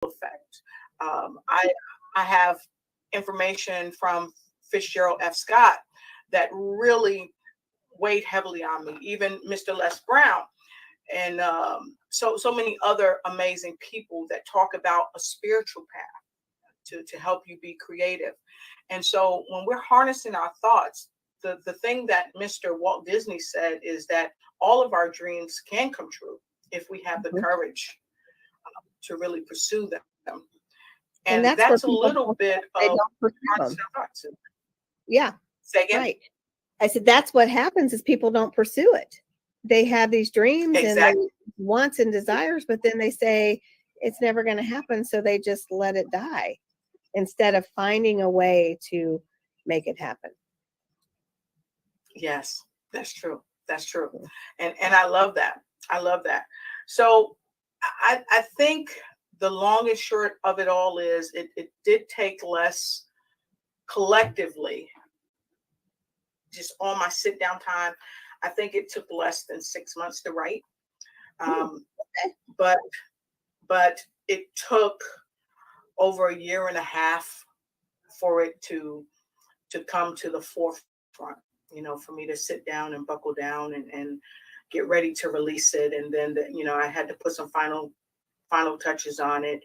effect. I have information from Fitzgerald F. Scott that really weighed heavily on me. Even Mr. Les Brown, and so many other amazing people that talk about a spiritual path to help you be creative. And so when we're harnessing our thoughts, the thing that Mr. Walt Disney said is that all of our dreams can come true if we have the courage to really pursue them. And that's that's a where people little bit they of don't pursue harnessing them. our thoughts. Yeah, Say again? right. I said that's what happens is people don't pursue it. They have these dreams and they wants and desires, but then they say it's never going to happen, so they just let it die instead of finding a way to make it happen. Yes, that's true. That's true. And I love that. I love that. So I think the long and short of it all is it did take less collectively, just on my sit down time. I think it took less than 6 months to write. But it took over a year and a half for it to come to the forefront, for me to sit down and buckle down and get ready to release it. And then, I had to put some final touches on it.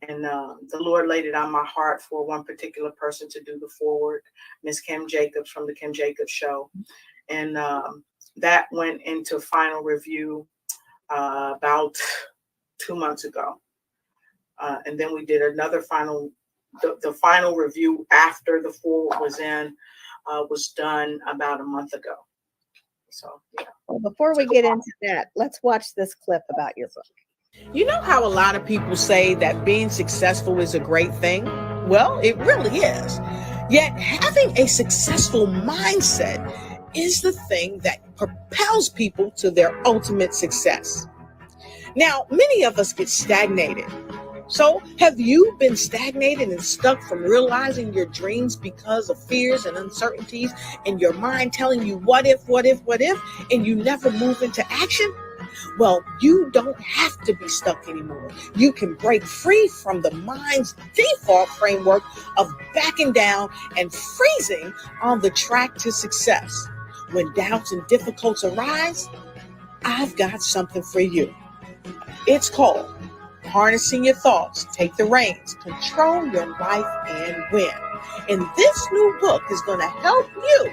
And the Lord laid it on my heart for one particular person to do the foreword, Miss Kim Jacobs from the Kim Jacobs Show. And that went into final review about 2 months ago. And then we did another the final review after the foreword was in, was done about a month ago. So, yeah. Well, before we get into that, let's watch this clip about your book. You know how a lot of people say that being successful is a great thing? Well, it really is. Yet having a successful mindset is the thing that propels people to their ultimate success. Now, many of us get stagnated. So, have you been stagnated and stuck from realizing your dreams because of fears and uncertainties and your mind telling you what if, and you never move into action? Well, you don't have to be stuck anymore. You can break free from the mind's default framework of backing down and freezing on the track to success. When doubts and difficulties arise, I've got something for you. It's called Harnessing Your Thoughts, Take the Reins, Control Your Life and Win. And this new book is going to help you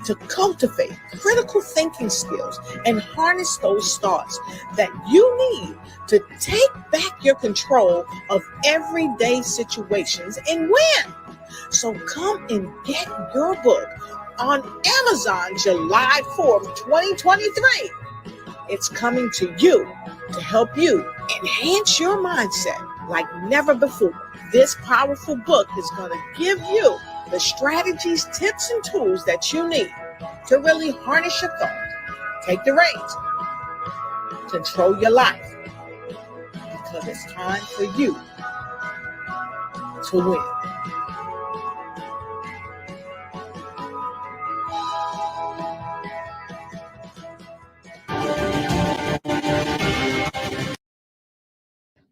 to cultivate critical thinking skills and harness those thoughts that you need to take back your control of everyday situations and win. So come and get your book on Amazon July 4th, 2023. It's coming to you to help you enhance your mindset like never before. This powerful book is going to give you the strategies, tips, and tools that you need to really harness your thoughts, take the reins, control your life, because it's time for you to win.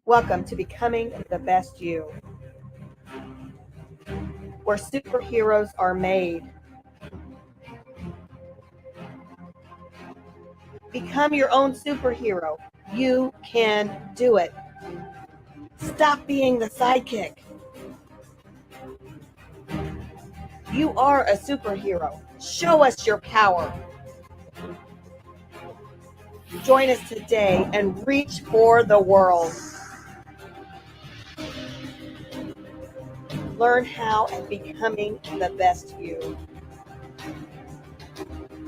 Welcome to Becoming the Best You, where superheroes are made. Become your own superhero. You can do it. Stop being the sidekick. You are a superhero. Show us your power. Join us today and reach for the world. Learn how at Becoming the Best You.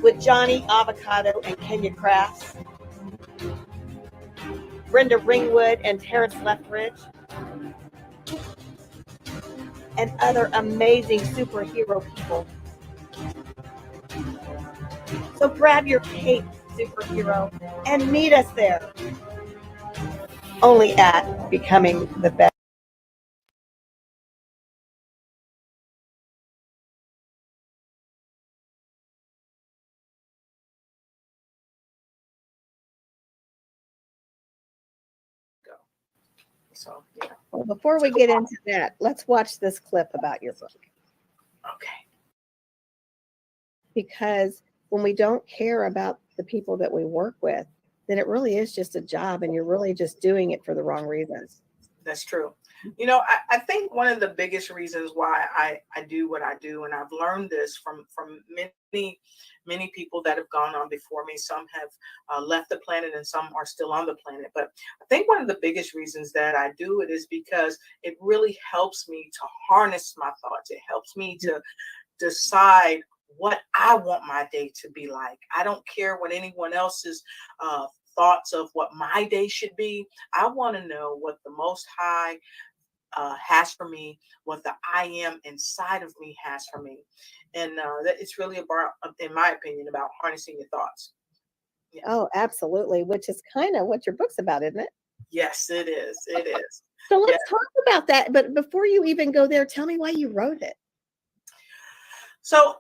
With Johnny Avocado and Kenya Crafts, Brenda Ring Wood and Terrence Lethbridge, and other amazing superhero people. So grab your cape, superhero, and meet us there. Only at Becoming the Best. So, yeah. Well, before we get into that, let's watch this clip about your book. Okay. Because when we don't care about the people that we work with, then it really is just a job and you're really just doing it for the wrong reasons. That's true. I think one of the biggest reasons why I do what I do, and I've learned this from many people that have gone on before me. Some have left the planet and some are still on the planet. But I think one of the biggest reasons that I do it is because it really helps me to harness my thoughts. It helps me to decide what I want my day to be like. I don't care what anyone else's thoughts of what my day should be. I want to know what the Most High has for me, what the I am inside of me has for me. And that it's really about, in my opinion, about harnessing your thoughts. Yeah. Oh, absolutely. Which is kind of what your book's about, isn't it? Yes, it is. It is. So let's talk about that. But before you even go there, tell me why you wrote it. So,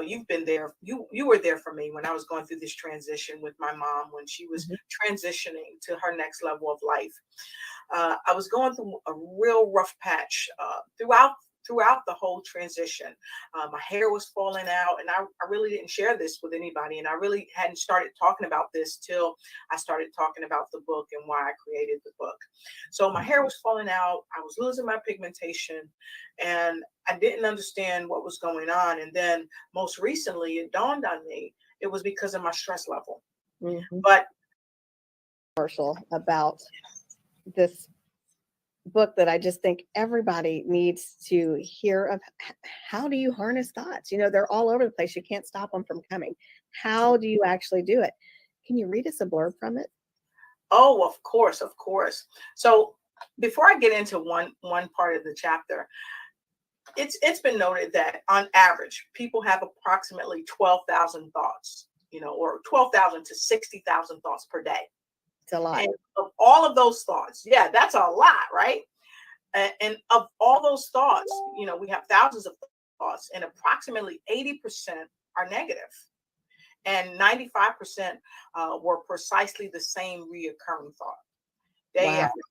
you've been there. You were there for me when I was going through this transition with my mom when she was transitioning to her next level of life. I was going through a real rough patch throughout the whole transition. My hair was falling out, and I really didn't share this with anybody, and I really hadn't started talking about this till I started talking about the book and why I created the book. So my hair was falling out, I was losing my pigmentation, and I didn't understand what was going on. And then most recently, it dawned on me it was because of my stress level. But commercial about this book that I just think everybody needs to hear of. How do you harness thoughts? They're all over the place. You can't stop them from coming. How do you actually do it? Can you read us a blurb from it? Oh, of course. So before I get into one part of the chapter, it's been noted that on average, people have approximately 12,000 thoughts, or 12,000 to 60,000 thoughts per day. It's a lot. And of all of those thoughts, that's a lot, right? And of all those thoughts, we have thousands of thoughts, and approximately 80% are negative, and 95% were precisely the same reoccurring thought, day after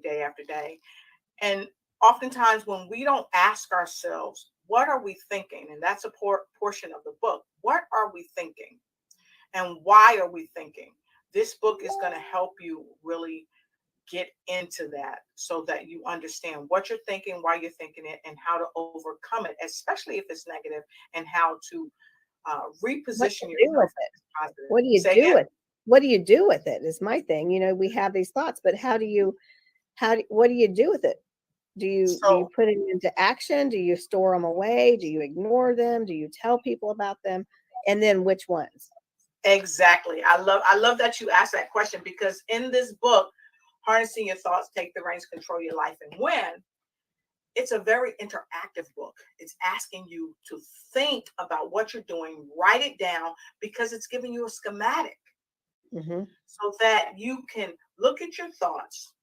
day after day. And oftentimes, when we don't ask ourselves, what are we thinking? And that's a portion of the book. What are we thinking? And why are we thinking? This book is going to help you really get into that so that you understand what you're thinking, why you're thinking it, and how to overcome it, especially if it's negative, and how to reposition yourself. What do you do with it? What do you do with it is my thing. We have these thoughts, but what do you do with it? Do you put it into action? Do you store them away? Do you ignore them? Do you tell people about them? And then which ones? Exactly. I love that you asked that question, because in this book, Harnessing Your Thoughts, Take the Reins, Control Your Life and Win, it's a very interactive book. It's asking you to think about what you're doing, write it down, because it's giving you a schematic so that you can look at your thoughts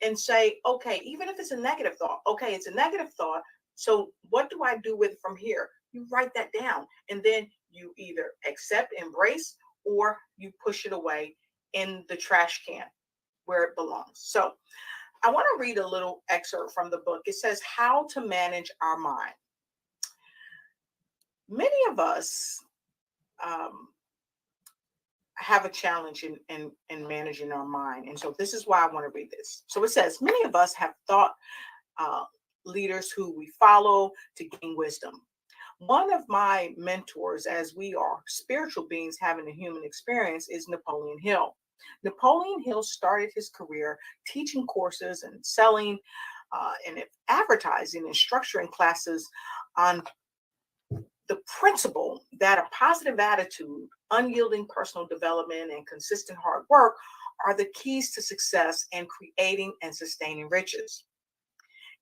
and say, okay, even if it's a negative thought, okay, it's a negative thought. So what do I do with it from here? You write that down, and then you either accept, embrace, or you push it away in the trash can where it belongs. So I want to read a little excerpt from the book. It says, How to Manage Our Mind. Many of us have a challenge in managing our mind. And so this is why I want to read this. So it says, many of us have thought leaders who we follow to gain wisdom. One of my mentors, as we are spiritual beings having a human experience, is Napoleon Hill. Napoleon Hill started his career teaching courses and selling and advertising and structuring classes on the principle that a positive attitude, unyielding personal development, and consistent hard work are the keys to success in creating and sustaining riches.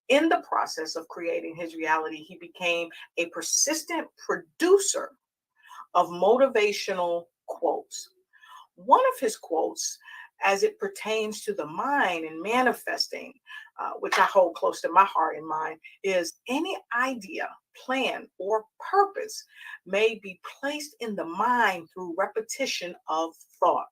In the process of creating his reality, he became a persistent producer of motivational quotes. One of his quotes, as it pertains to the mind and manifesting, which I hold close to my heart and mind, is any idea, plan, or purpose may be placed in the mind through repetition of thought.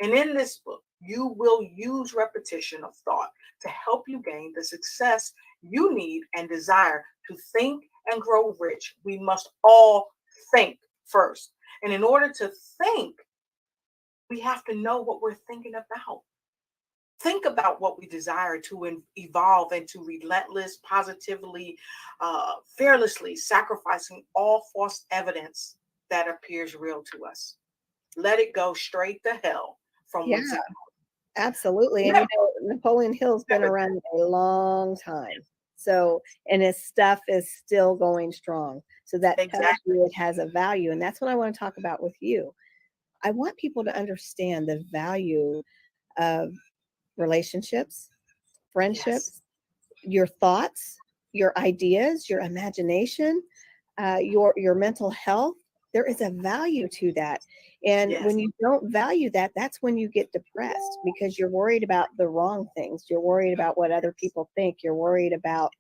And in this book, you will use repetition of thought to help you gain the success you need and desire to think and grow rich. We must all think first. And in order to think, we have to know what we're thinking about. Think about what we desire to evolve into relentless, positively, fearlessly sacrificing all false evidence that appears real to us. Let it go straight to hell from Yeah, within. absolutely. And Never, Napoleon Hill's been never. around a long time. So, and his stuff is still going strong. So that tells Exactly. you it has a value. And that's what I want to talk about with you. I want people to understand the value of relationships, Yes. friendships, your thoughts, your ideas, your imagination, your mental health. There is a value to that. And Yes. when you don't value that, that's when you get depressed because you're worried about the wrong things. You're worried about what other people think. You're worried about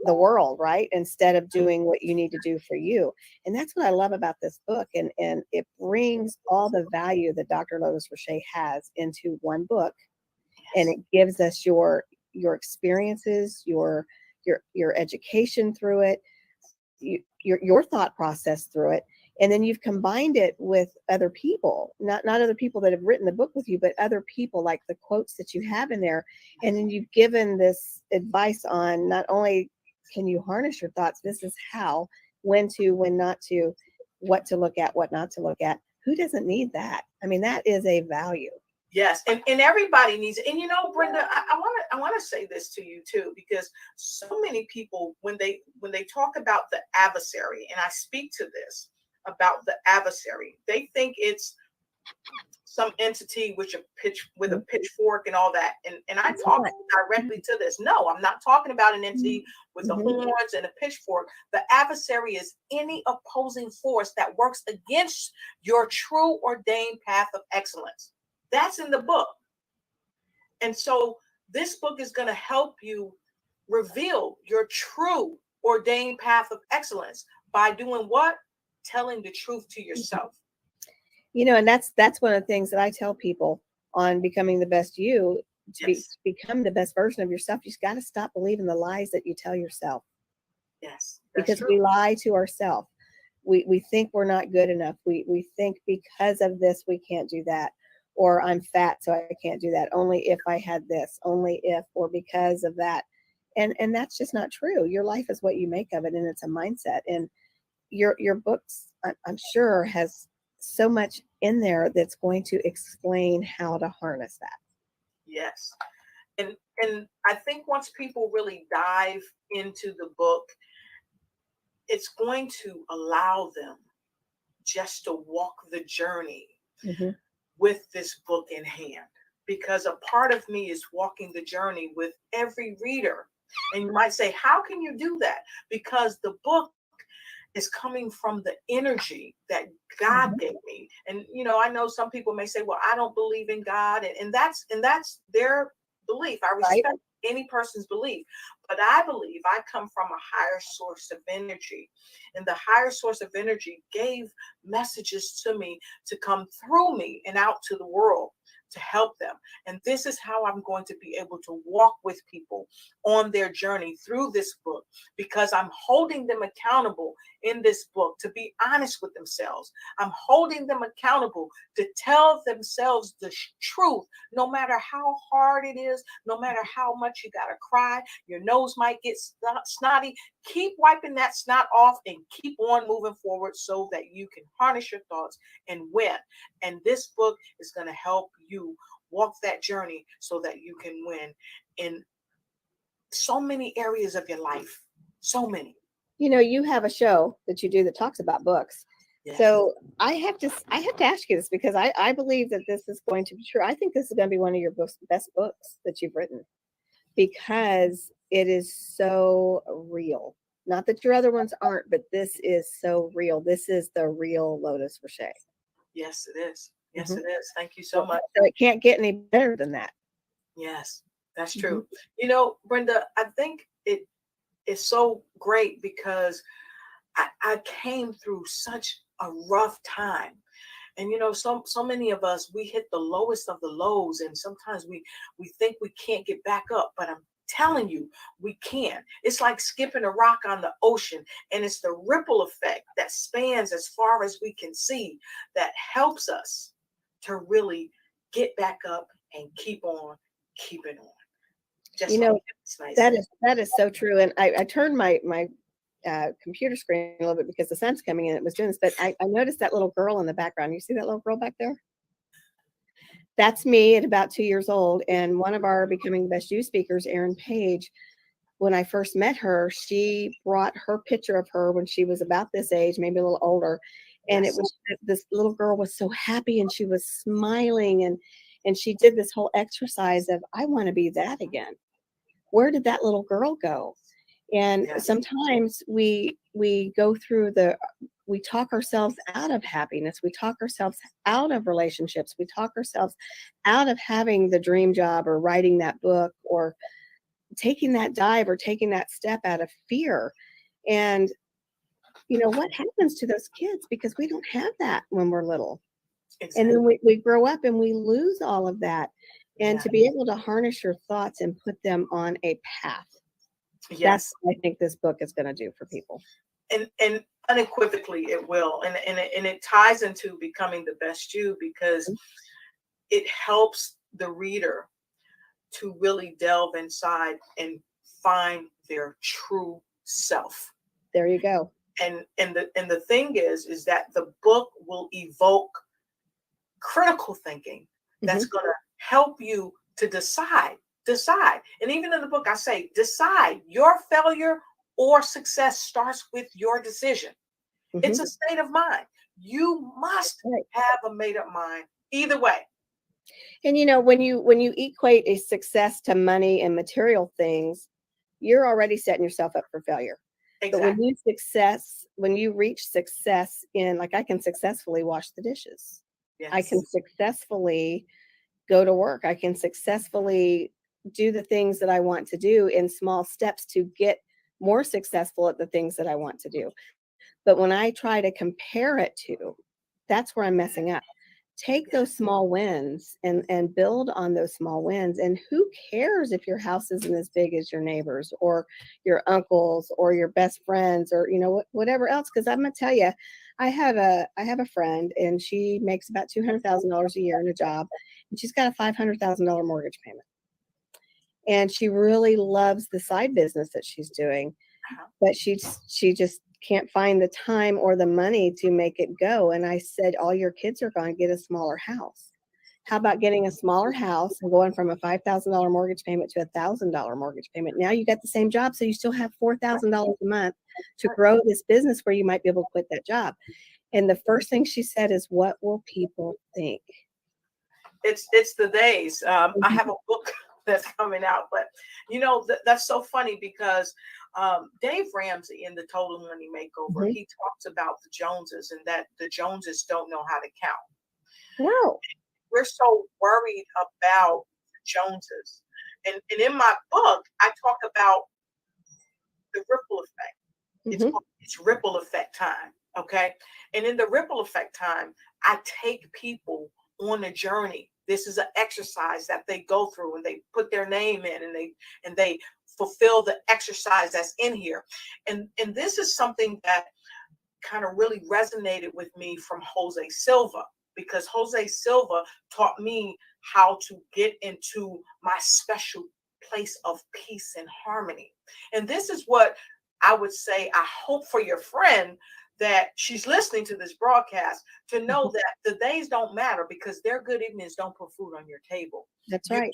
the world, right? Instead of doing what you need to do for you. And that's what I love about this book. And it brings all the value that Dr. Lotus Roche has into one book. And Yes. it gives us your experiences, your education through it, your thought process through it, and then you've combined it with other people, not other people that have written the book with you, but other people, like the quotes that you have in there. And then you've given this advice on not only can you harness your thoughts, this is how, when to, when not to, what to look at, what not to look at. Who doesn't need that? I mean, that is a value. Yes, and everybody needs it. And Brenda, I want to say this to you too, because so many people when they talk about the adversary, and I speak to this about the adversary, they think it's some entity with a pitchfork and all that. And I talk directly to this. No, I'm not talking about an entity with the horns and a pitchfork. The adversary is any opposing force that works against your true ordained path of excellence. That's in the book. And so this book is going to help you reveal your true ordained path of excellence by doing what? Telling the truth to yourself. And that's one of the things that I tell people on becoming the best you. To become the best version of yourself, you've got to stop believing the lies that you tell yourself. Yes, because we lie to ourselves. We think we're not good enough. We think because of this we can't do that, or I'm fat so I can't do that. Only if I had this, only if, or because of that, and that's just not true. Your life is what you make of it, and it's a mindset. And your books, I'm sure, has so much in there that's going to explain how to harness that. Yes. And I think once people really dive into the book, it's going to allow them just to walk the journey with this book in hand. Because a part of me is walking the journey with every reader. And you might say, how can you do that? Because the book is coming from the energy that God gave me. And I know some people may say, well, I don't believe in God, and that's their belief. I respect any person's belief, but I believe I come from a higher source of energy, and the higher source of energy gave messages to me to come through me and out to the world to help them. And this is how I'm going to be able to walk with people on their journey through this book, because I'm holding them accountable in this book to be honest with themselves. I'm holding them accountable to tell themselves the truth, no matter how hard it is, no matter how much you got to cry, your nose might get snotty. Keep wiping that snot off and keep on moving forward so that you can harness your thoughts and win. And this book is going to help you walk that journey so that you can win in so many areas of your life. So many. You have a show that you do that talks about books. Yes. So I have to ask you this, because I believe that this is going to be true. I think this is going to be one of your best books that you've written, because it is so real. Not that your other ones aren't, but this is so real. This is the real Lotus Roche. Yes, it is. Yes, it is. Thank you so much. So it can't get any better than that. Yes, that's true. Brenda, I think it is so great because I came through such a rough time. And so many of us, we hit the lowest of the lows, and sometimes we think we can't get back up, but I'm telling you, we can. It's like skipping a rock on the ocean, and it's the ripple effect that spans as far as we can see that helps us to really get back up and keep on keeping on. Just You know, like nice. that is so true. And I turned my computer screen a little bit because the sun's coming in. It was doing this, but I noticed that little girl in the background. You see that little girl back there? That's me at about 2 years old. And one of our Becoming the Best You speakers, Erin Page, when I first met her, she brought her picture of her when she was about this age, maybe a little older. And it was, this little girl was so happy and she was smiling, and she did this whole exercise of, I want to be that again. Where did that little girl go? And Yes. sometimes we go through we talk ourselves out of happiness. We talk ourselves out of relationships. We talk ourselves out of having the dream job or writing that book or taking that dive or taking that step out of fear. And what happens to those kids, because we don't have that when we're little. Exactly. And then we grow up and we lose all of that. And Yeah. to be able to harness your thoughts and put them on a path. Yes. That's what I think this book is going to do for people. And unequivocally it will. And it ties into Becoming the Best You, because it helps the reader to really delve inside and find their true self. There you go. And the thing is that the book will evoke critical thinking that's going to help you to decide. And even in the book, I say, decide. Your failure or success starts with your decision. It's a state of mind. You must have a made up mind either way. And when you equate a success to money and material things, you're already setting yourself up for failure. Exactly. But when you reach success in, like, I can successfully wash the dishes. Yes. I can successfully go to work. I can successfully do the things that I want to do in small steps to get more successful at the things that I want to do. But when I try to compare it to, that's where I'm messing up. Take those small wins and build on those small wins. And who cares if your house isn't as big as your neighbors or your uncles or your best friends or whatever else? Because I'm gonna tell you, I have a friend, and she makes about $200,000 a year in a job, and she's got a $500,000 mortgage payment. And she really loves the side business that she's doing, but she just can't find the time or the money to make it go. And I said, all your kids are going to get a smaller house. How about getting a smaller house and going from a $5,000 mortgage payment to $1,000 mortgage payment? Now you got the same job, so you still have $4,000 a month to grow this business where you might be able to quit that job. And the first thing she said is, what will people think? It's the days. I have a book that's coming out, but that's so funny because Dave Ramsey in the Total Money Makeover, he talks about the Joneses and that the Joneses don't know how to count. No. We're so worried about the Joneses. And in my book, I talk about the ripple effect. It's ripple effect time. Okay. And in the ripple effect time, I take people on a journey. This is an exercise that they go through, and they put their name in, and they fulfill the exercise that's in here. And this is something that kind of really resonated with me from Jose Silva, because Jose Silva taught me how to get into my special place of peace and harmony. And this is what I would say, I hope for your friend that she's listening to this broadcast to know that the days don't matter, because their good evenings don't put food on your table. That's right.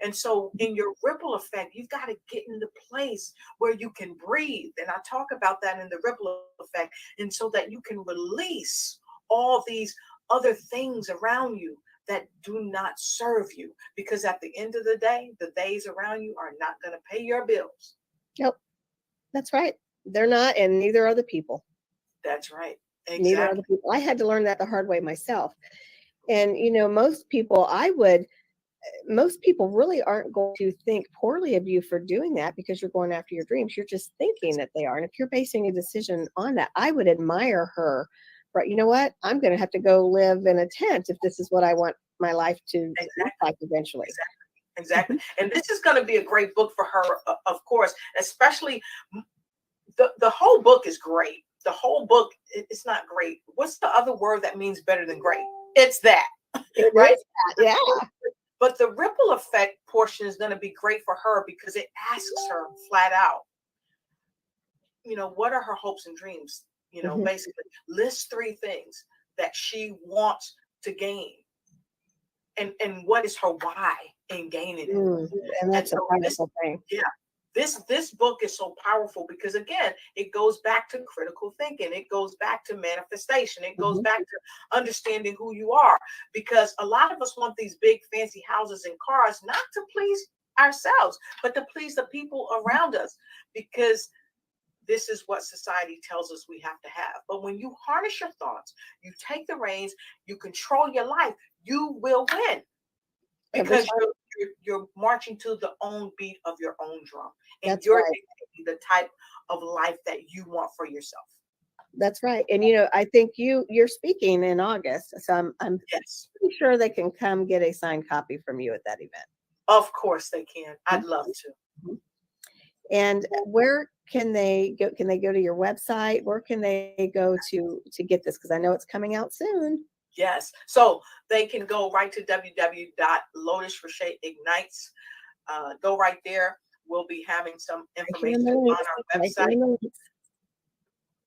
And so in your ripple effect, you've got to get in the place where you can breathe. And I talk about that in the ripple effect. And so that you can release all these other things around you that do not serve you. Because at the end of the day, the days around you are not going to pay your bills. Nope. That's right. They're not, and neither are the people. That's right. Exactly. Neither are the people. I had to learn that the hard way myself. And, most people really aren't going to think poorly of you for doing that because you're going after your dreams. You're just thinking that they are. And if you're basing a decision on that, I would admire her right, you know what? I'm going to have to go live in a tent if this is what I want my life to look Exactly. like eventually. Exactly. And this is going to be a great book for her, of course, especially the whole book is great. The whole book, it's not great. What's the other word that means better than great? It's that, It right? is that, yeah. But the ripple effect portion is going to be great for her because it asks her flat out, what are her hopes and dreams? Basically list 3 things that she wants to gain. And what is her why in gaining it? And that's a powerful thing. Yeah. This book is so powerful because, again, it goes back to critical thinking. It goes back to manifestation. It goes back to understanding who you are, because a lot of us want these big fancy houses and cars, not to please ourselves, but to please the people around us, because this is what society tells us we have to have. But when you harness your thoughts, you take the reins, you control your life, you will win, because you're marching to the own beat of your own drum, and That's you're right. dictating the type of life that you want for yourself. That's right. And I think you're speaking in August, so I'm Yes, pretty sure they can come get a signed copy from you at that event. of course they can. I'd love to. And where can they go? Can they go to your website? Where can they go to get this? Because I know it's coming out soon. Yes, so they can go right to www.lotusrochetignites. Go right there. We'll be having some information on our website.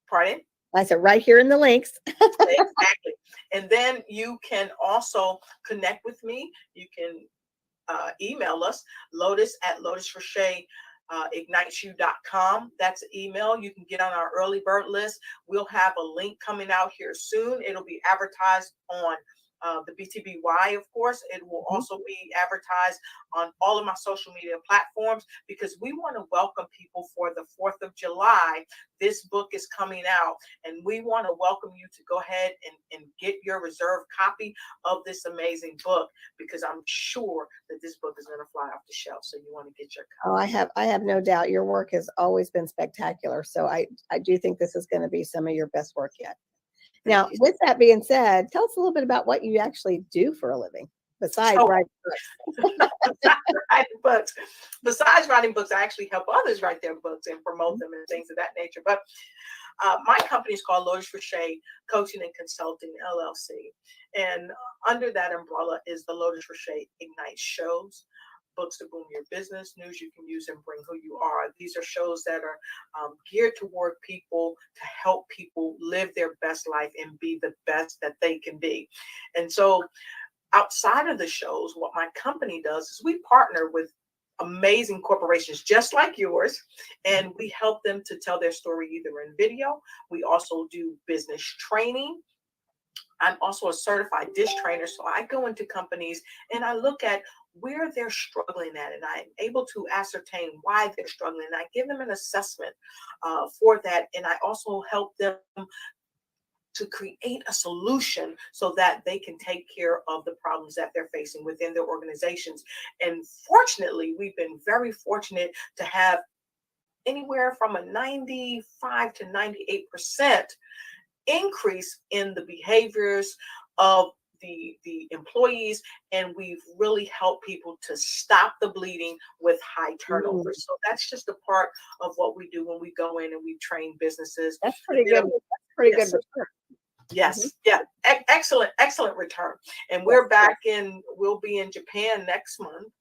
Pardon? I said right here in the links. Exactly. And then you can also connect with me. You can email us, lotus@lotusrochetIgnitesYou.com. That's an email. You can get on our early bird list. We'll have a link coming out here soon. It'll be advertised on the BTBY, of course. It will also be advertised on all of my social media platforms, because we want to welcome people for the 4th of July. This book is coming out, and we want to welcome you to go ahead and get your reserved copy of this amazing book, because I'm sure that this book is going to fly off the shelf. So you want to get your copy. Oh, I have no doubt. Your work has always been spectacular. So I do think this is going to be some of your best work yet. Now, with that being said, tell us a little bit about what you actually do for a living besides writing books. Besides writing books, I actually help others write their books and promote them and things of that nature. But my company is called Lotus Crochet Coaching and Consulting, LLC. And under that umbrella is the Lotus Crochet Ignite shows. Books to boom your business, news you can use and bring who you are. These are shows that are geared toward people to help people live their best life and be the best that they can be. And so outside of the shows, what my company does is we partner with amazing corporations just like yours, and we help them to tell their story either in video. We also do business training. I'm also a certified dish trainer, so I go into companies and I look at where they're struggling at, and I'm able to ascertain why they're struggling. I give them an assessment for that, and I also help them to create a solution so that they can take care of the problems that they're facing within their organizations. And fortunately, we've been very fortunate to have anywhere from a 95 to 98% increase in the behaviors of the employees, and we've really helped people to stop the bleeding with high turnover. So that's just a part of what we do when we go in and we train businesses. That's pretty good. That's pretty good return. Yes. Yeah. Excellent return. And we'll be in Japan next month.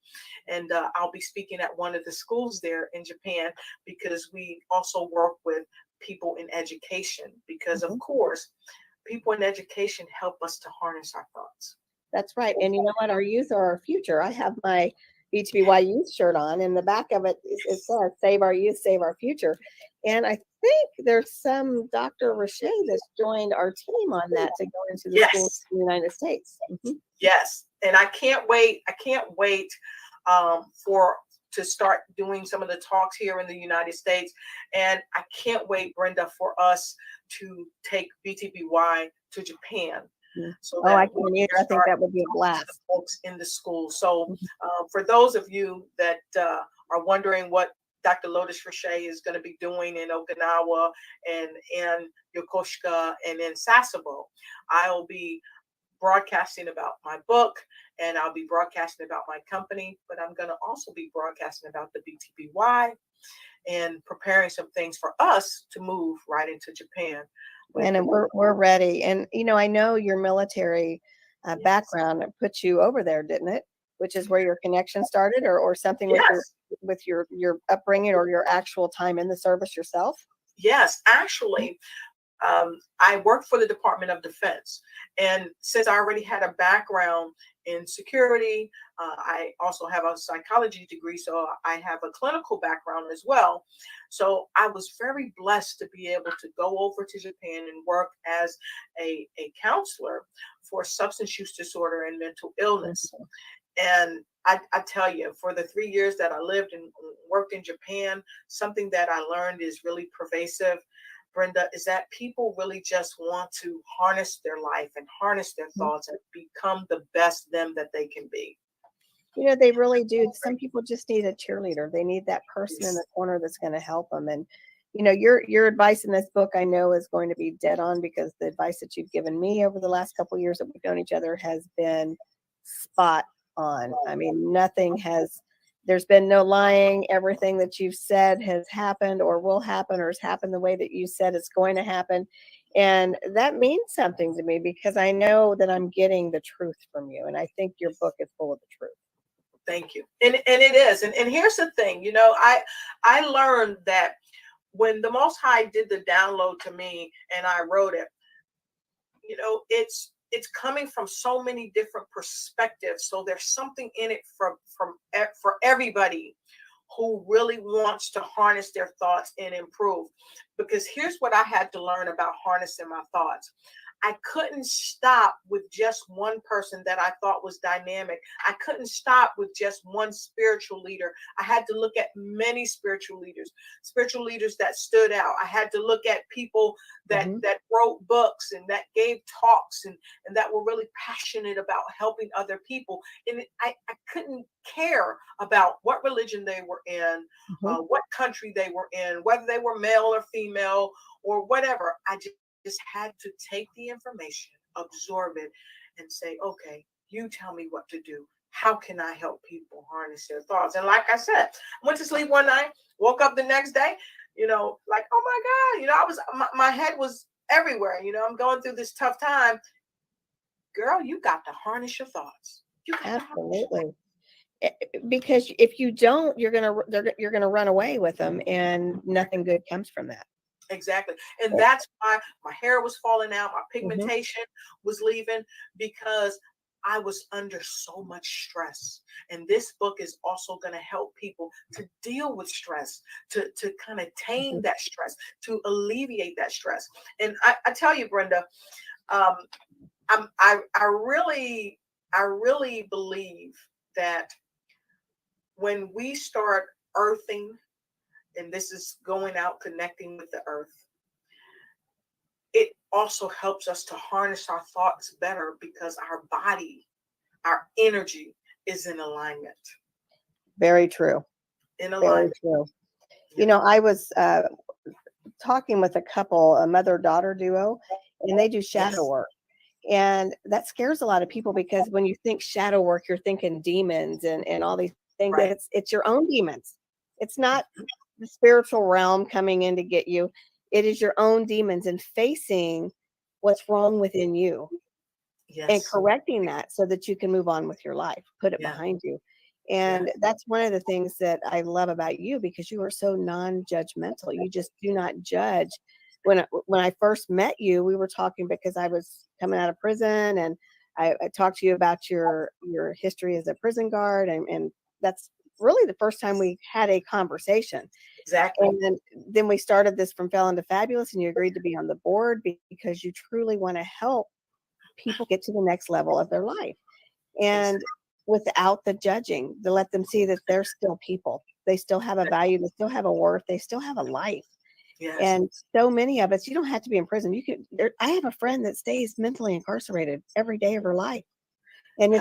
And I'll be speaking at one of the schools there in Japan, because we also work with people in education, because of course, people in education help us to harness our thoughts. That's right. And you know what? Our youth are our future. I have my BTBY youth shirt on, and the back of it says "Save our youth, save our future." And I think there's some Dr. Roche that's joined our team on that to go into the schools in the United States. Yes, and I can't wait. To start doing some of the talks here in the United States. And I can't wait, Brenda, for us to take BTBY to Japan. So I can't either. I think that would be a blast. Folks in the school. So for those of you that are wondering what Dr. Lotus Riche is going to be doing in Okinawa and in Yokosuka and in Sasebo. I'll be broadcasting about my book, and I'll be broadcasting about my company, but I'm going to also be broadcasting about the BTBY and preparing some things for us to move right into Japan. And we're ready. And, I know your military background put you over there, didn't it? Which is where your connection started, or something with your upbringing or your actual time in the service yourself? Yes, actually, I worked for the Department of Defense. And since I already had a background in security, I also have a psychology degree, so I have a clinical background as well. So I was very blessed to be able to go over to Japan and work as a counselor for substance use disorder and mental illness. And I tell you, for the 3 years that I lived and worked in Japan, something that I learned is really pervasive, Brenda, is that people really just want to harness their life and harness their thoughts and become the best them that they can be. They really do. Some people just need a cheerleader. They need that person in the corner that's going to help them. And, your advice in this book, I know, is going to be dead on, because the advice that you've given me over the last couple of years that we've known each other has been spot on. I mean, there's been no lying. Everything that you've said has happened or will happen or has happened the way that you said it's going to happen. And that means something to me, because I know that I'm getting the truth from you. And I think your book is full of the truth. Thank you. And it is. And here's the thing, I learned that when the Most High did the download to me and I wrote it, it's coming from so many different perspectives. So there's something in it for everybody who really wants to harness their thoughts and improve. Because here's what I had to learn about harnessing my thoughts. I couldn't stop with just one person that I thought was dynamic. I couldn't stop with just one spiritual leader. I had to look at many spiritual leaders that stood out. I had to look at people that wrote books and that gave talks and that were really passionate about helping other people. And I couldn't care about what religion they were in, what country they were in, whether they were male or female or whatever. I just had to take the information, absorb it, and say, okay, you tell me what to do. How can I help people harness their thoughts? And like I said, I went to sleep one night, woke up the next day, like, oh my God, my head was everywhere. I'm going through this tough time. Girl, you got to harness your thoughts. Absolutely. Because if you don't, you're gonna run away with them, and nothing good comes from that. Exactly. And that's why my hair was falling out, my pigmentation was leaving, because I was under so much stress. And this book is also going to help people to deal with stress, to kind of tame that stress, to alleviate that stress. And I tell you, Brenda, I really believe that when we start earthing, and this is going out, connecting with the earth, it also helps us to harness our thoughts better, because our body, our energy is in alignment. Very true. In alignment. Very true. I was talking with a couple, a mother-daughter duo, and they do shadow work. And that scares a lot of people, because when you think shadow work, you're thinking demons and all these things. Right. It's your own demons. It's not the spiritual realm coming in to get you. It is your own demons, and facing what's wrong within you and correcting that so that you can move on with your life, put it behind you. And that's one of the things that I love about you, because you are so non-judgmental. You just do not judge. When I first met you, we were talking because I was coming out of prison, and I talked to you about your history as a prison guard, and that's really the first time we had a conversation. Exactly. And then we started this From Felon to Fabulous, and you agreed to be on the board because you truly want to help people get to the next level of their life. And without the judging, to let them see that they're still people. They still have a value. They still have a worth. They still have a life. Yes. And so many of us, you don't have to be in prison. I have a friend that stays mentally incarcerated every day of her life. And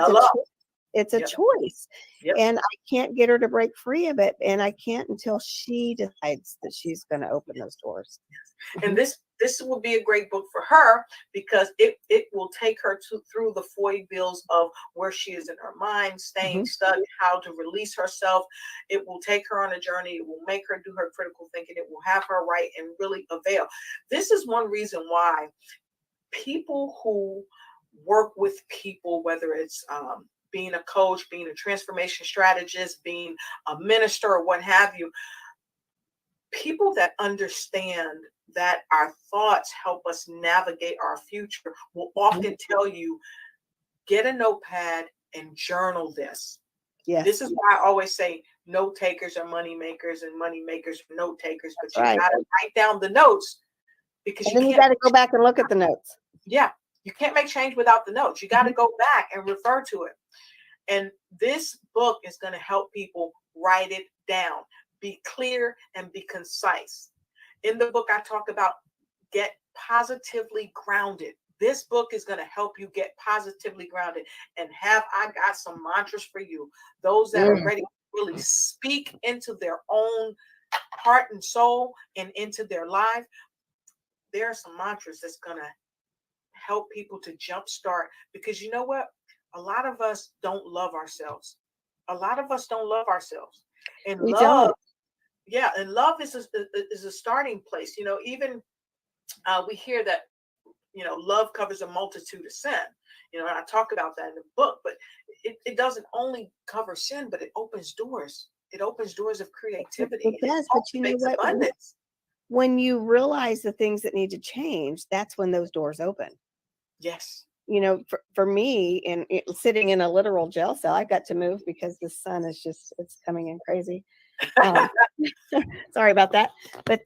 It's a Yep. choice. Yep. And I can't get her to break free of it. And I can't until she decides that she's going to open those doors. And this will be a great book for her because it will take her through the foibles of where she is in her mind, staying stuck, how to release herself. It will take her on a journey. It will make her do her critical thinking. It will have her write and really avail. This is one reason why people who work with people, whether it's being a coach, being a transformation strategist, being a minister, or what have you, people that understand that our thoughts help us navigate our future will often tell you, get a notepad and journal this. Yes. This is why I always say note takers are money makers and money makers are note takers, but you right. got to write down the notes because and then you got to go back and look at the notes. Yeah, you can't make change without the notes. You got to go back and refer to it. And this book is going to help people write it down, be clear and be concise. In the book, I talk about get positively grounded. This book is going to help you get positively grounded and I got some mantras for you. Those that are ready to really speak into their own heart and soul and into their life. There are some mantras that's going to help people to jumpstart, because you know what? A lot of us don't love ourselves. And We love, don't. yeah, and love is a starting place. Even we hear that, love covers a multitude of sin. And I talk about that in the book, but it doesn't only cover sin, but it opens doors. It opens doors of creativity. It does, but you know what? Abundance. When you realize the things that need to change, that's when those doors open. Yes. For me, and sitting in a literal jail cell, I got to move because the sun is it's coming in crazy. Sorry about that. But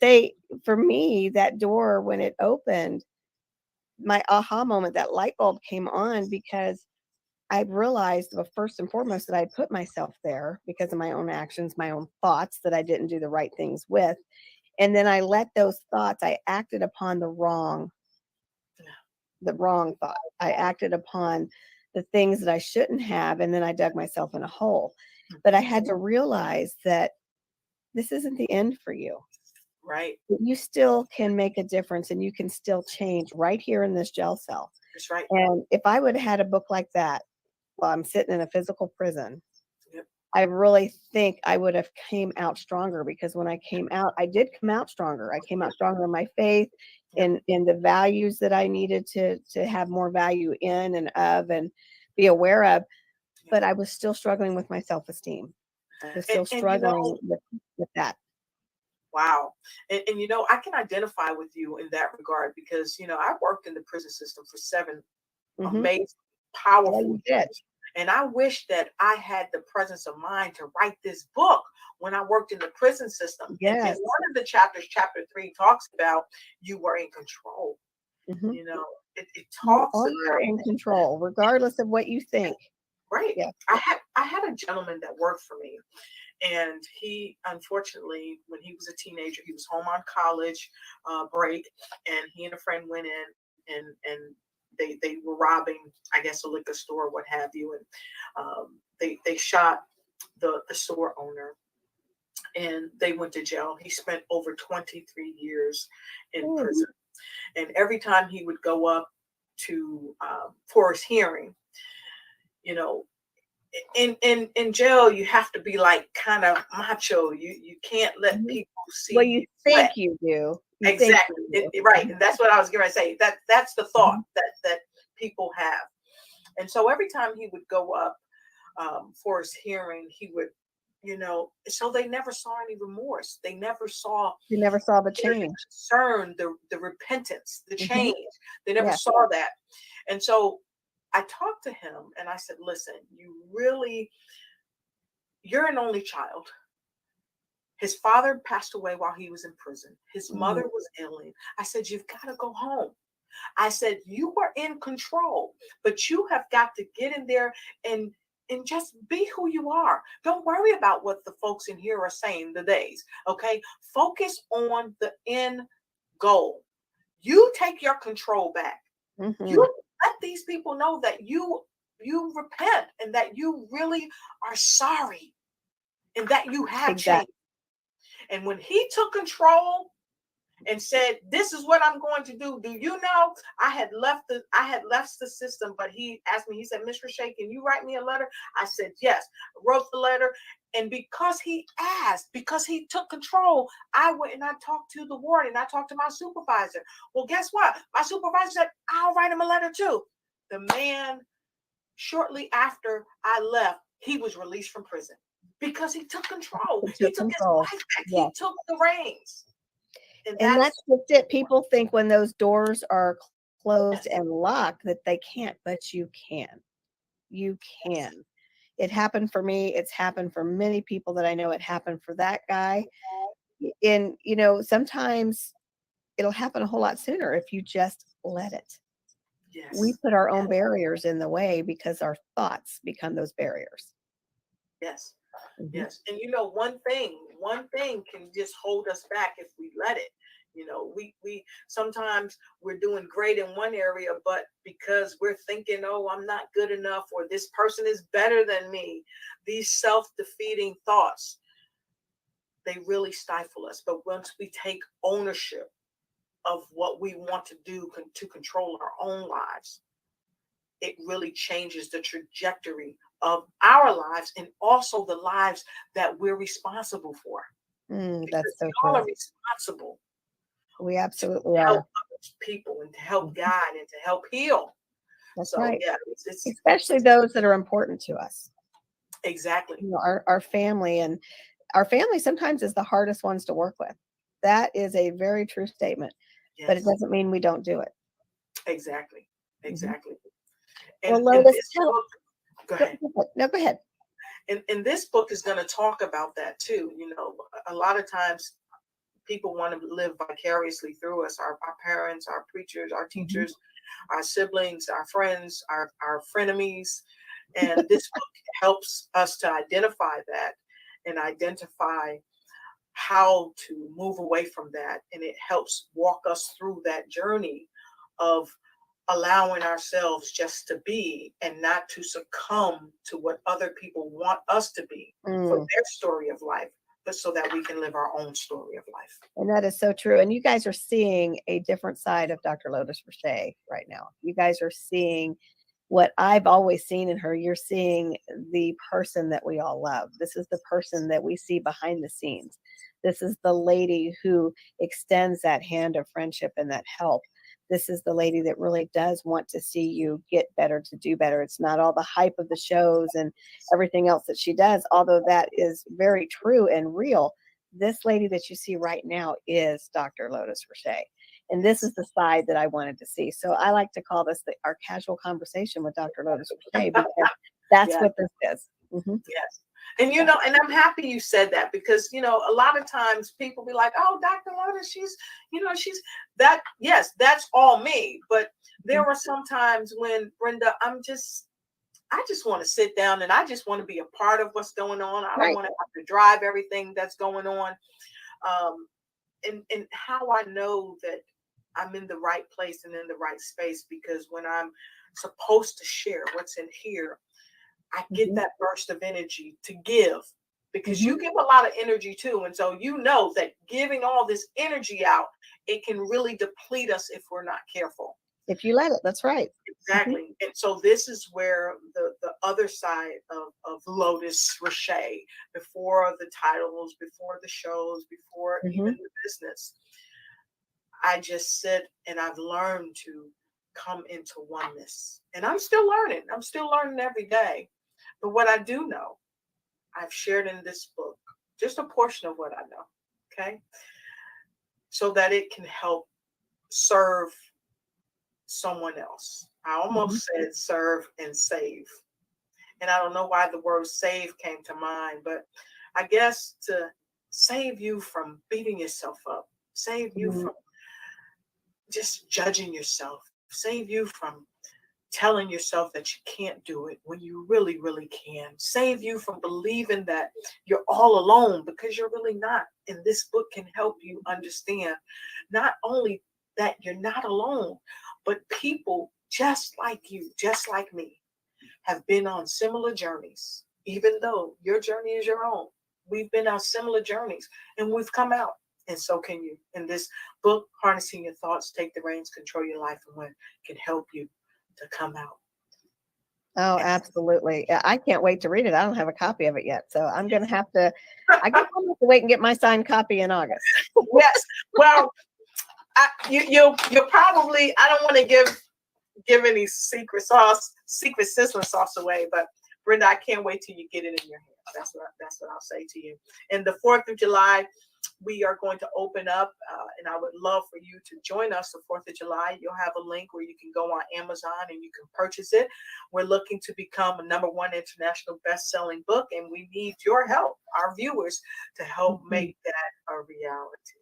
for me, that door, when it opened, my aha moment, that light bulb came on, because I realized, well, first and foremost, that I put myself there because of my own actions, my own thoughts that I didn't do the right things with. And then I let those thoughts, I acted upon the wrong thought. I acted upon the things that I shouldn't have. And then I dug myself in a hole. But I had to realize that this isn't the end for you. Right. You still can make a difference and you can still change right here in this jail cell. That's right. And if I would have had a book like that while I'm sitting in a physical prison, yep. I really think I would have came out stronger, because when I came out, I did come out stronger. I came out stronger in my faith, in the values that I needed to have more value in and of and be aware of. But I was still struggling with my self-esteem. I was still struggling with that. Wow. And I can identify with you in that regard, because, I worked in the prison system for 7 amazing, powerful years. And I wish that I had the presence of mind to write this book when I worked in the prison system. Yes. And one of the chapters, chapter 3, talks about you were in control. It talks about in control, regardless of what you think. Right. Yeah. I had a gentleman that worked for me. And he, unfortunately, when he was a teenager, he was home on college break, and he and a friend went in and they were robbing, I guess, a liquor store, what have you. And they shot the store owner, and they went to jail. He spent over 23 years in prison. And every time he would go up for his hearing, in jail, you have to be like kind of macho. You can't let people see. Well, you think you do. Exactly. Right. And that's what I was going to say. That's the thought that people have. And so every time he would go up for his hearing, he would, so they never saw any remorse. They never saw the change, concern, the repentance, the change. They never saw that. And so I talked to him and I said, listen, you're an only child. His father passed away while he was in prison. His mother was ailing. I said, you've got to go home. I said, you are in control, but you have got to get in there and just be who you are. Don't worry about what the folks in here are saying the days. Okay. Focus on the end goal. You take your control back. You let these people know that you you repent and that you really are sorry and that you have Exactly. changed. And when he took control and said, "This is what I'm going to do." Do you know I had left the system, but he asked me, he said, "Miss Rashay, can you write me a letter?" I said, "Yes." Wrote the letter. And because he asked, because he took control, I went and I talked to the warden. I talked to my supervisor. Well, guess what? My supervisor said, "I'll write him a letter too." The man, shortly after I left, he was released from prison because he took control. He He took took his control. life back. Yeah. He took the reins. And And that's that's just it. People think when those doors are closed and locked that they can't, but you can. You can. It happened for me. It's happened for many people that I know. It happened for that guy. And, sometimes it'll happen a whole lot sooner if you just let it. We yes. put our own barriers in the way because our thoughts become those barriers. Yes. Mhm. Yes. And one thing can just hold us back if we let it. We sometimes we're doing great in one area, but because we're thinking, "Oh, I'm not good enough," or "This person is better than me," these self-defeating thoughts, they really stifle us. But once we take ownership of what we want to do to control our own lives, it really changes the trajectory of our lives and also the lives that we're responsible for. That's Because so we all true. are responsible We to absolutely help are. other people and to help Mhm. guide and to help heal. That's So right. yeah, it's Especially those that are important to us. exactly. Our family, and our family sometimes is the hardest ones to work with. That is a very true statement, but it Yes, doesn't mean we don't do it. exactly. Mhm. Exactly. Well, And Lotus, this book, go go ahead. ahead. No, go ahead. And this book is going to talk about that too. A lot of times people want to live vicariously through us, our parents, our preachers, our Mhm. teachers, our siblings, our friends, our frenemies. And this book helps us to identify that and identify how to move away from that. And it helps walk us through that journey of allowing ourselves just to be and not to succumb to what other people want us to be for Mm. their story of life, but so that we can live our own story of life. And that is so true. And you guys are seeing a different side of Dr. Lotus Rashay right now. You guys are seeing what I've always seen in her. You're seeing the person that we all love. This is the person that we see behind the scenes. This is the lady who extends that hand of friendship and that help. This is the lady that really does want to see you get better, to do better. It's not all the hype of the shows and everything else that she does, although that is very true and real. This lady that you see right now is Dr. Lotus Rashay. And this is the side that I wanted to see. So I like to call this our casual conversation with Dr. Lotus Rashay, because that's Yeah. what this is. Mhm. Yes. And and I'm happy you said that because a lot of times people be like, "Oh, Dr. Lotus, she's that." Yes, that's all me. But there were some times when, Brenda, I just want to sit down and I just want to be a part of what's going on. I don't Right. want to have to drive everything that's going on. And how I know that I'm in the right place and in the right space, because when I'm supposed to share what's in here, I get Mhm. that burst of energy to give, because Mhm. you give a lot of energy too. And so that giving all this energy out, it can really deplete us if we're not careful. If you let it, that's right. Mhm. Exactly. And so this is where the other side of Lotus Rashay, before the titles, before the shows, before even Mhm. the business, I just sit and I've learned to come into oneness. And I'm still learning. I'm still learning every day. But what I do know, I've shared in this book just a portion of what I know. Okay. So that it can help serve someone else. I Mhm. almost said serve and save. And I don't know why the word save came to mind, but I guess to save you from beating yourself up, save you Mhm. from just judging yourself, save you from telling yourself that you can't do it when you really, really can, save you from believing that you're all alone, because you're really not. And this book can help you understand not only that you're not alone, but people just like you, just like me, have been on similar journeys, even though your journey is your own. We've been on similar journeys and we've come out, and so can you. In this book, Harnessing Your Thoughts, Take the Reins, Control Your Life and Win, can help you to come out. Oh, absolutely. Yeah, I can't wait to read it. I don't have a copy of it yet. So I'm going to have to, I guess I'm going to have to wait and get my signed copy in August. Yes. Well, you'll probably, I don't want to give any secret sizzling sauce away, but Brenda, I can't wait till you get it in your hands. That's what I'll say to you. And the 4th of July, we are going to open up, and I would love for you to join us the 4th of July. You'll have a link where you can go on Amazon and you can purchase it. We're looking to become a #1 international best-selling book, and we need your help, our viewers, to help make that a reality.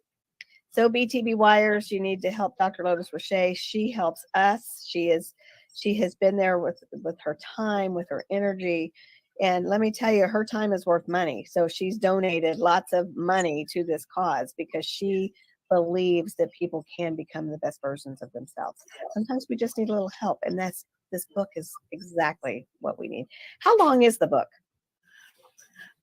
So BTB Wires, you need to help Dr. Lotus Roche. She helps us. She has been there with her time, with her energy. And let me tell you, her time is worth money. So she's donated lots of money to this cause because she believes that people can become the best versions of themselves. Sometimes we just need a little help. And this book is exactly what we need. How long is the book?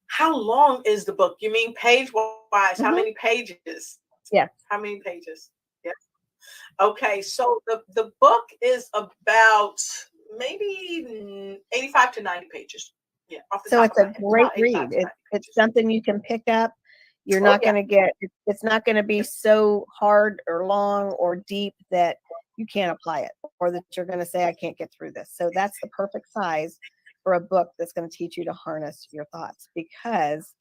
How long is the book? You mean page-wise? How many pages? Yeah. How many pages? Yes. Okay, so the book is about maybe 85 to 90 pages. Yeah. So it's a great read. It's something you can pick up. You're not going to get, it's not going to be so hard or long or deep that you can't apply it, or that you're going to say, I can't get through this. So that's the perfect size for a book that's going to teach you to harness your thoughts, because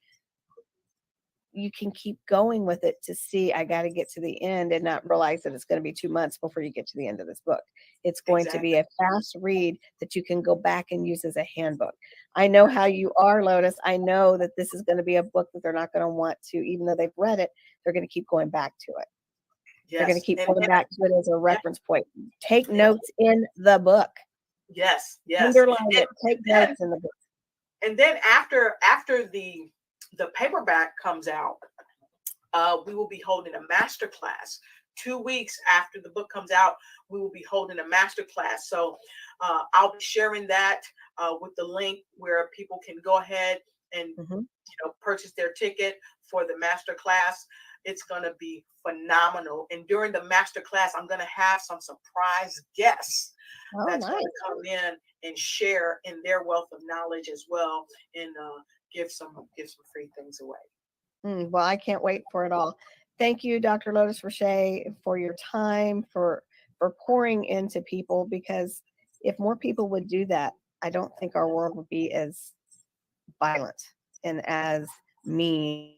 you can keep going with it to see, I got to get to the end, and not realize that it's going to be 2 months before you get to the end of this book. It's going to be a fast read that you can go back and use as a handbook. I know how you are, Lotus. I know that this is going to be a book that they're not going to want to, even though they've read it, they're going to keep going back to it. Yes. They're going to keep going back to it as a reference point. Take notes in the book. Yes. Underline it. Take notes in the book. And then after the paperback comes out, we will be holding a master class. 2 weeks after the book comes out, we will be holding a master class. So I'll be sharing that with the link where people can go ahead and purchase their ticket for the master class. It's going to be phenomenal. And during the master class, I'm going to have some surprise guests that's going to come in and share in their wealth of knowledge as well, and give some free things away. Well, I can't wait for it all. Thank you, Dr. Lotus Roche, for your time, for pouring into people, because if more people would do that, I don't think our world would be as violent and as mean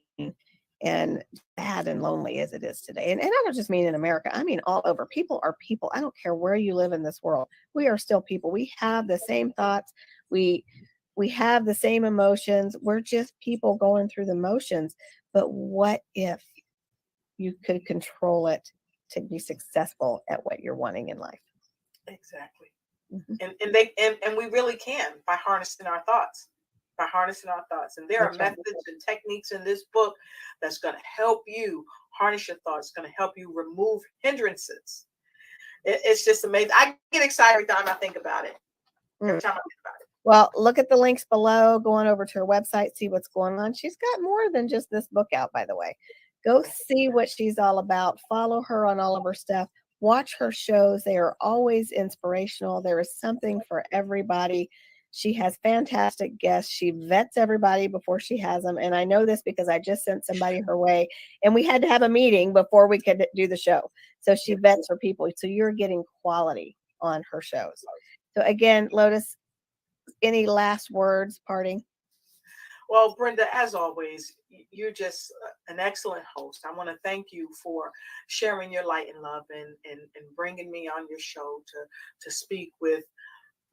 and bad and lonely as it is today. And I don't just mean in America. I mean all over. People are people. I don't care where you live in this world. We are still people. We have the same thoughts. We have the same emotions. We're just people going through the motions. But what if you could control it to be successful at what you're wanting in life? Exactly. And we really can, by harnessing our thoughts. And there are methods and techniques in this book that's going to help you harness your thoughts. It's going to help you remove hindrances. It's just amazing. I get excited every time I think about it. Well, look at the links below. Go on over to her website, see what's going on. She's got more than just this book out, by the way. Go see what she's all about. Follow her on all of her stuff. Watch her shows. They are always inspirational. There is something for everybody. She has fantastic guests. She vets everybody before she has them. And I know this because I just sent somebody her way, and we had to have a meeting before we could do the show. So she vets her people. So you're getting quality on her shows. So again, Lotus, any last words parting? Well, Brenda, as always, you're just an excellent host. I want to thank you for sharing your light and love and bringing me on your show to speak with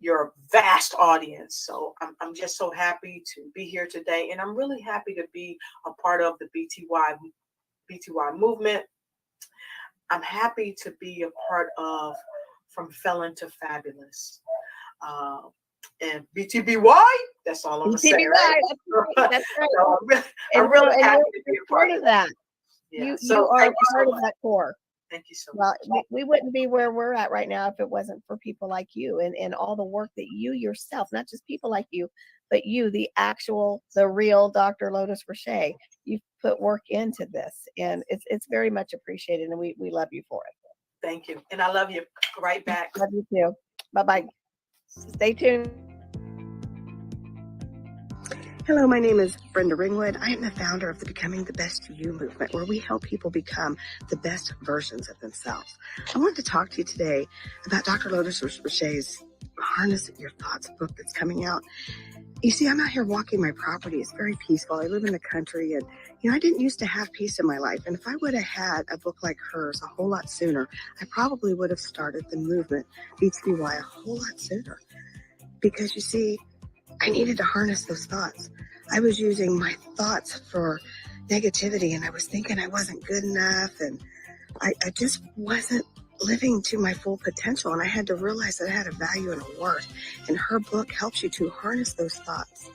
your vast audience. So I'm just so happy to be here today, and I'm really happy to be a part of the BTY movement. I'm happy to be a part of From Felon to Fabulous. And BTBY, that's all I'm going to say. Right? That's right. So I'm really happy to be a part of that. Yeah. You are part of that core. Thank you so Well, much. we wouldn't be where we're at right now if it wasn't for people like you and all the work that you yourself, not just people like you, but you, the real Dr. Lotus Roche, you've put work into this, and it's very much appreciated, and we love you for it. Thank you. And I love you. Right back. Love you too. Bye-bye. Stay tuned. Hello, my name is Brenda Ring Wood. I am the founder of the Becoming the Best You movement, where we help people become the best versions of themselves. I wanted to talk to you today about Dr. Lotus Roche's Harness Your Thoughts book that's coming out. You see, I'm out here walking my property. It's very peaceful. I live in the country, and I didn't used to have peace in my life. And if I would have had a book like hers a whole lot sooner, I probably would have started the movement BTBY a whole lot sooner. Because you see, I needed to harness those thoughts. I was using my thoughts for negativity, and I was thinking I wasn't good enough, and I just wasn't living to my full potential, and I had to realize that I had a value and a worth. And her book helps you to harness those thoughts,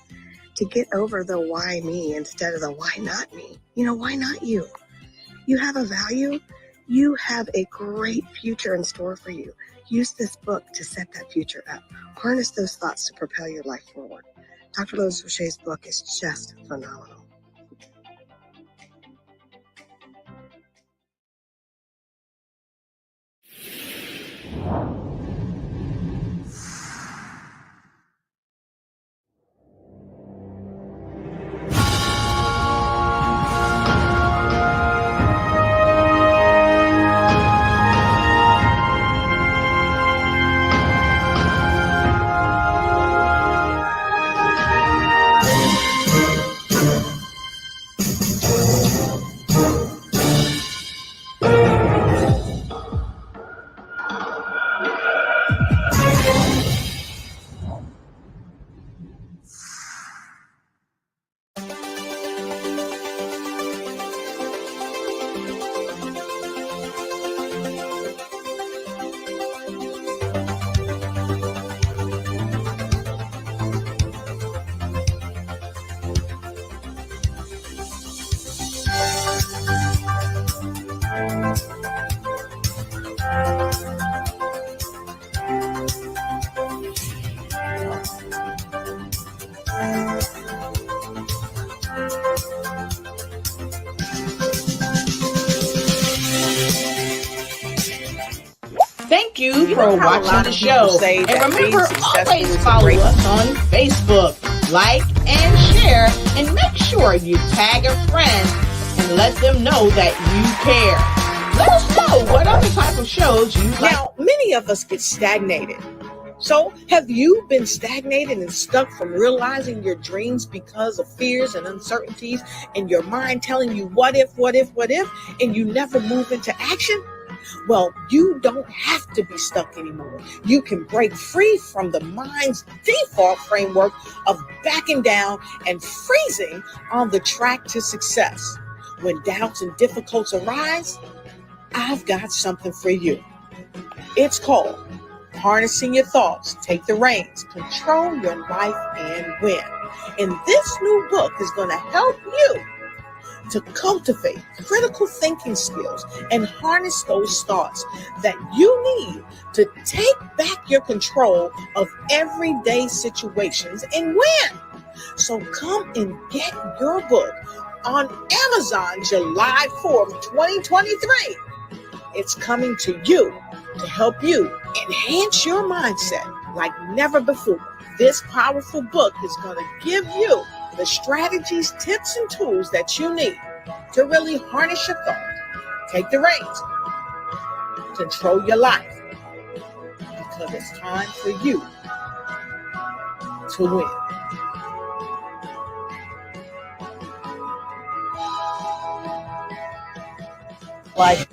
to get over the why me instead of the why not me. Why not you? You have a value. You have a great future in store for you. Use this book to set that future up. Harness those thoughts to propel your life forward. Dr. Lotus Roche's book is just phenomenal. Thank you for how a watching lot the of show. people say And that remember, being successful always is a follow great us on Facebook, like and share, and make sure you tag a friend and let them know that you care. Let us know what other type of shows you like. Now, many of us get stagnated. So, have you been stagnated and stuck from realizing your dreams because of fears and uncertainties and your mind telling you what if, and you never move into action? Well, you don't have to be stuck anymore. You can break free from the mind's default framework of backing down and freezing on the track to success. When doubts and difficulties arise, I've got something for you. It's called Harnessing Your Thoughts, Take the Reins, Control Your Life and Win. And this new book is going to help you to cultivate critical thinking skills and harness those thoughts that you need to take back your control of everyday situations and win. So come and get your book on Amazon July 4th, 2023. It's coming to you to help you enhance your mindset like never before. This powerful book is going to give you the strategies, tips, and tools that you need to really harness your thoughts, take the reins, control your life, because it's time for you to win. Like